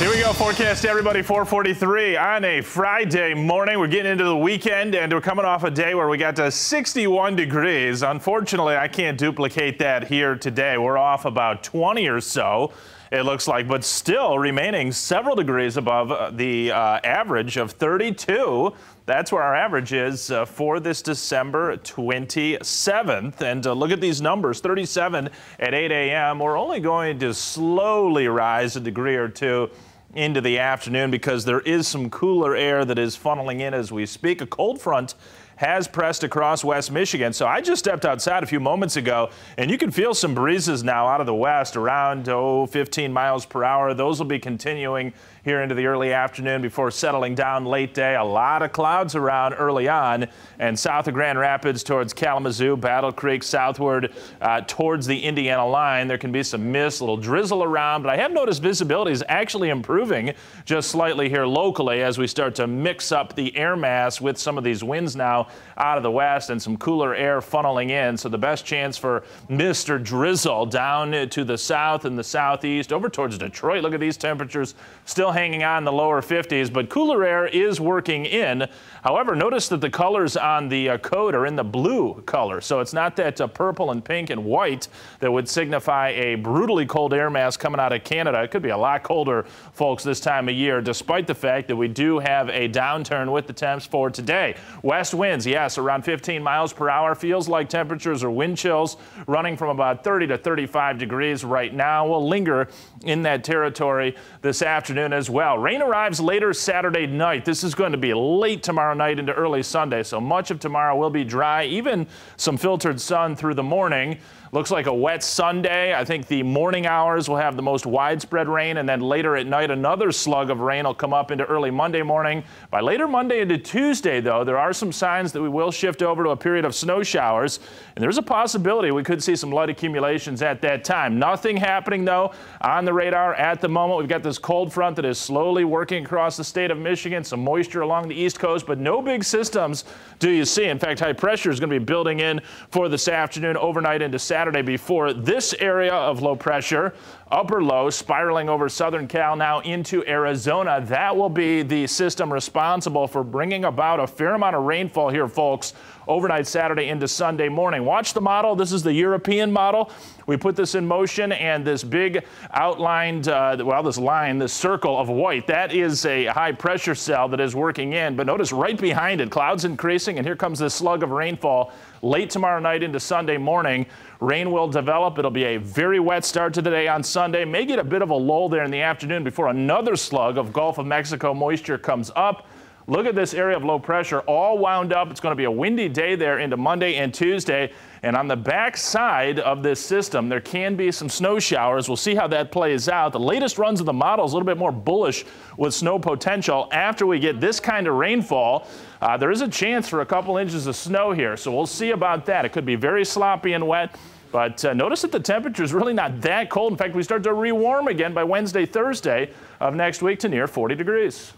Here we go, forecast everybody, 4:43 on a Friday morning. We're getting into the weekend, and we're coming off a day where we got to 61 degrees. Unfortunately, I can't duplicate that here today. We're off about 20 or so, it looks like, but still remaining several degrees above the average of 32. That's where our average is for this December 27th. And look at these numbers, 37 at 8 a.m. We're only going to slowly rise a degree or two into the afternoon because there is some cooler air that is funneling in as we speak. A cold front has pressed across West Michigan. So I just stepped outside a few moments ago, and you can feel some breezes now out of the west around 15 miles per hour. Those will be continuing here into the early afternoon before settling down late day. A lot of clouds around early on, and south of Grand Rapids towards Kalamazoo, Battle Creek, southward towards the Indiana line. There can be some mist, a little drizzle around, but I have noticed visibility is actually improving just slightly here locally as we start to mix up the air mass with some of these winds now out of the west and some cooler air funneling in. So the best chance for mist or drizzle down to the south and the southeast over towards Detroit. Look at these temperatures still hanging on in the lower 50s, but cooler air is working in. However, notice that the colors on the code are in the blue color. So it's not that purple and pink and white that would signify a brutally cold air mass coming out of Canada. It could be a lot colder, folks, this time of year, despite the fact that we do have a downturn with the temps for today. West winds, yes, around 15 miles per hour. Feels like temperatures or wind chills running from about 30 to 35 degrees right now. Will linger in that territory this afternoon as well. Rain arrives later Saturday night. This is going to be late tomorrow night into early Sunday, so much of tomorrow will be dry, even some filtered sun through the morning. Looks like a wet Sunday. I think the morning hours will have the most widespread rain, and then later at night another slug of rain will come up into early Monday morning. By later Monday into Tuesday, though, there are some signs that we will shift over to a period of snow showers, and there's a possibility we could see some light accumulations at that time. Nothing happening, though, on the radar at the moment. We've got this cold front that is slowly working across the state of Michigan, some moisture along the east coast, but no big systems do you see. In fact, high pressure is going to be building in for this afternoon, overnight into Saturday before this area of low pressure, upper low, spiraling over southern Cal now into Arizona. That will be the system responsible for bringing about a fair amount of rainfall here, folks, overnight Saturday into Sunday morning. Watch the model. This is the European model. We put this in motion, and this big outlined, this circle of white, that is a high pressure cell that is working in. But notice right behind it, clouds increasing, and here comes this slug of rainfall late tomorrow night into Sunday morning. Rain will develop. It'll be a very wet start to the day on Sunday. May get a bit of a lull there in the afternoon before another slug of Gulf of Mexico moisture comes up. Look at this area of low pressure all wound up. It's going to be a windy day there into Monday and Tuesday. And on the back side of this system, there can be some snow showers. We'll see how that plays out. The latest runs of the model is a little bit more bullish with snow potential. After we get this kind of rainfall, there is a chance for a couple inches of snow here. So we'll see about that. It could be very sloppy and wet. But notice that the temperature is really not that cold. In fact, we start to rewarm again by Wednesday, Thursday of next week to near 40 degrees.